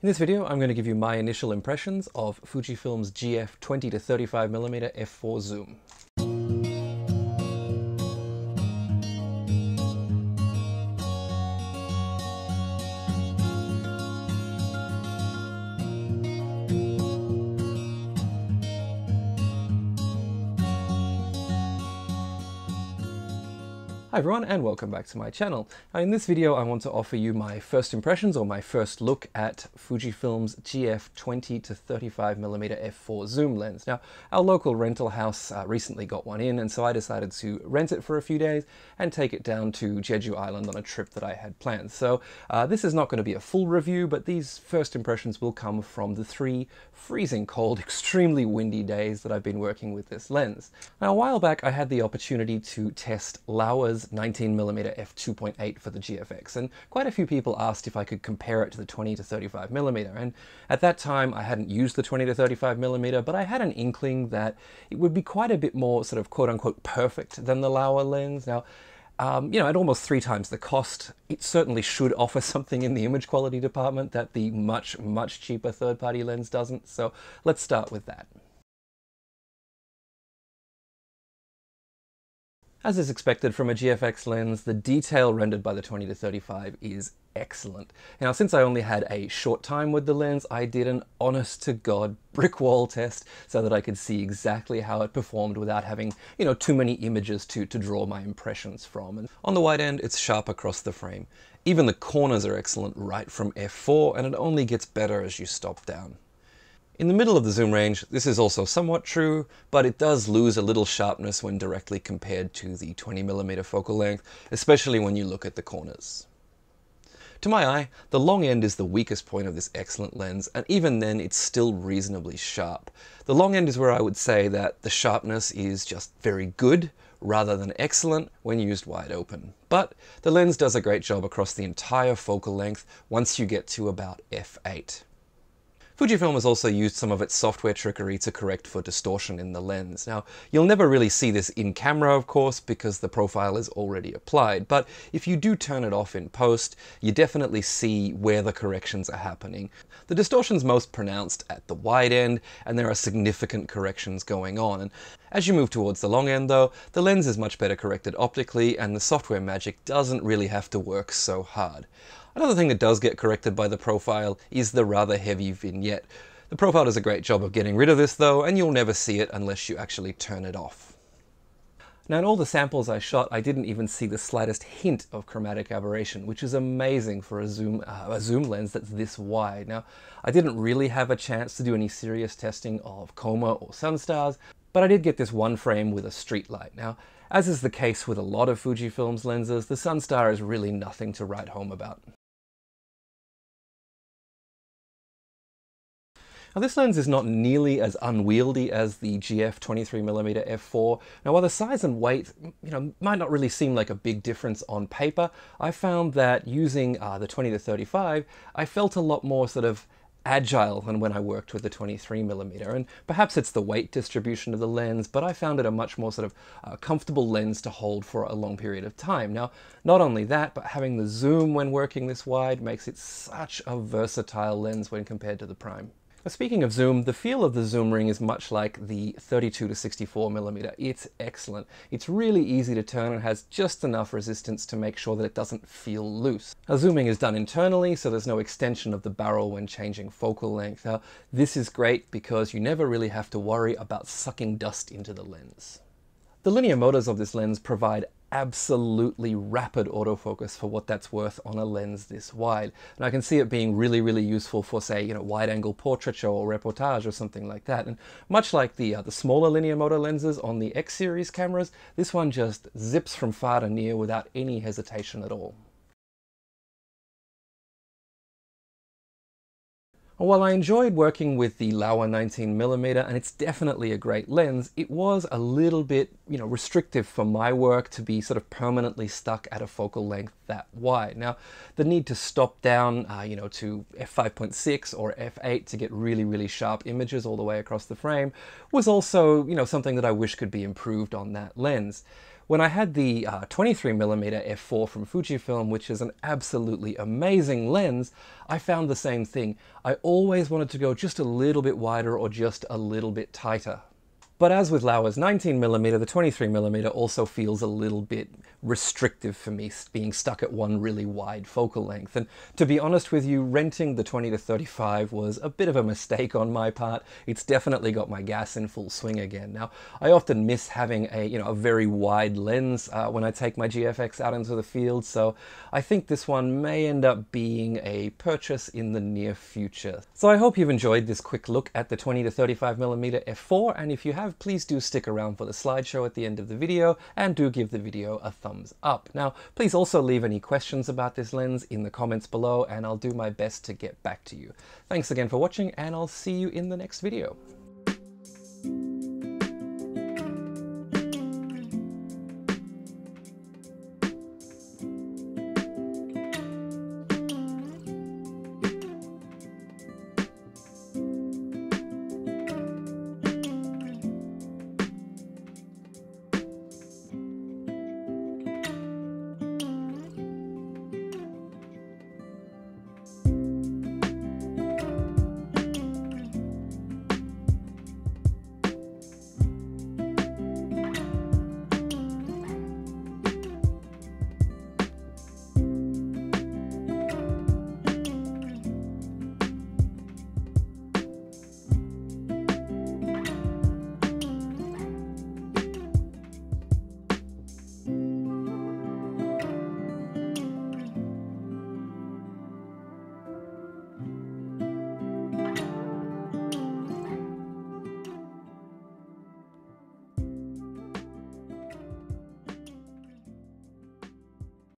In this video, I'm going to give you my initial impressions of Fujifilm's GF 20-35mm f4 zoom. Hi everyone and welcome back to my channel. Now in this video I want to offer you my first impressions or my first look at Fujifilm's GF 20-35mm f4 zoom lens. Now our local rental house recently got one in, and so I decided to rent it for a few days and take it down to Jeju Island on a trip that I had planned. So this is not going to be a full review, but these first impressions will come from the 3 freezing cold, extremely windy days that I've been working with this lens. Now a while back I had the opportunity to test Laowa's 19mm f2.8 for the GFX, and quite a few people asked if I could compare it to the 20-35mm, and at that time I hadn't used the 20-35mm, but I had an inkling that it would be quite a bit more sort of quote-unquote perfect than the Laowa lens. Now you know, at almost 3 times the cost, it certainly should offer something in the image quality department that the much cheaper third-party lens doesn't, so let's start with that. As is expected from a GFX lens, the detail rendered by the 20-35 is excellent. Now, since I only had a short time with the lens, I did an honest-to-God brick wall test so that I could see exactly how it performed without having, you know, too many images to draw my impressions from. And on the wide end, it's sharp across the frame. Even the corners are excellent right from f4, and it only gets better as you stop down. In the middle of the zoom range, this is also somewhat true, but it does lose a little sharpness when directly compared to the 20mm focal length, especially when you look at the corners. To my eye, the long end is the weakest point of this excellent lens, and even then it's still reasonably sharp. The long end is where I would say that the sharpness is just very good, rather than excellent when used wide open. But the lens does a great job across the entire focal length once you get to about f8. Fujifilm has also used some of its software trickery to correct for distortion in the lens. Now, you'll never really see this in camera, of course, because the profile is already applied, but if you do turn it off in post, you definitely see where the corrections are happening. The distortion's most pronounced at the wide end, and there are significant corrections going on. And as you move towards the long end, though, the lens is much better corrected optically, and the software magic doesn't really have to work so hard. Another thing that does get corrected by the profile is the rather heavy vignette. The profile does a great job of getting rid of this though, and you'll never see it unless you actually turn it off. Now in all the samples I shot, I didn't even see the slightest hint of chromatic aberration, which is amazing for a zoom lens that's this wide. Now, I didn't really have a chance to do any serious testing of chroma or sunstars, but I did get this one frame with a street light. Now, as is the case with a lot of Fujifilm's lenses, the sunstar is really nothing to write home about. Now this lens is not nearly as unwieldy as the GF 23mm f4. Now while the size and weight, you know, might not really seem like a big difference on paper, I found that using the 20-35, I felt a lot more sort of agile than when I worked with the 23mm, and perhaps it's the weight distribution of the lens, but I found it a much more sort of comfortable lens to hold for a long period of time. Now, not only that, but having the zoom when working this wide makes it such a versatile lens when compared to the prime. Speaking of zoom, the feel of the zoom ring is much like the 32-64mm. It's excellent. It's really easy to turn and has just enough resistance to make sure that it doesn't feel loose. Now, zooming is done internally, so there's no extension of the barrel when changing focal length. Now, this is great because you never really have to worry about sucking dust into the lens. The linear motors of this lens provide absolutely rapid autofocus for what that's worth on a lens this wide. And I can see it being really useful for, say, you know, wide-angle portraiture or reportage or something like that. And much like the smaller linear motor lenses on the X series cameras, this one just zips from far to near without any hesitation at all. While I enjoyed working with the Laowa 19mm, and it's definitely a great lens, it was a little bit, you know, restrictive for my work to be sort of permanently stuck at a focal length that wide. Now, the need to stop down, you know, to f5.6 or f8 to get really sharp images all the way across the frame was also, you know, something that I wish could be improved on that lens. When I had the 23mm f4 from Fujifilm, which is an absolutely amazing lens, I found the same thing. I always wanted to go just a little bit wider or just a little bit tighter. But as with Laowa's 19mm, the 23mm also feels a little bit restrictive for me, being stuck at one really wide focal length. And to be honest with you, renting the 20-35 was a bit of a mistake on my part. It's definitely got my gas in full swing again. Now, I often miss having a very wide lens when I take my GFX out into the field, so I think this one may end up being a purchase in the near future. So I hope you've enjoyed this quick look at the 20-35mm f4, and if you have, please do stick around for the slideshow at the end of the video, and do give the video a thumbs up. Now, please also leave any questions about this lens in the comments below, and I'll do my best to get back to you. Thanks again for watching, and I'll see you in the next video.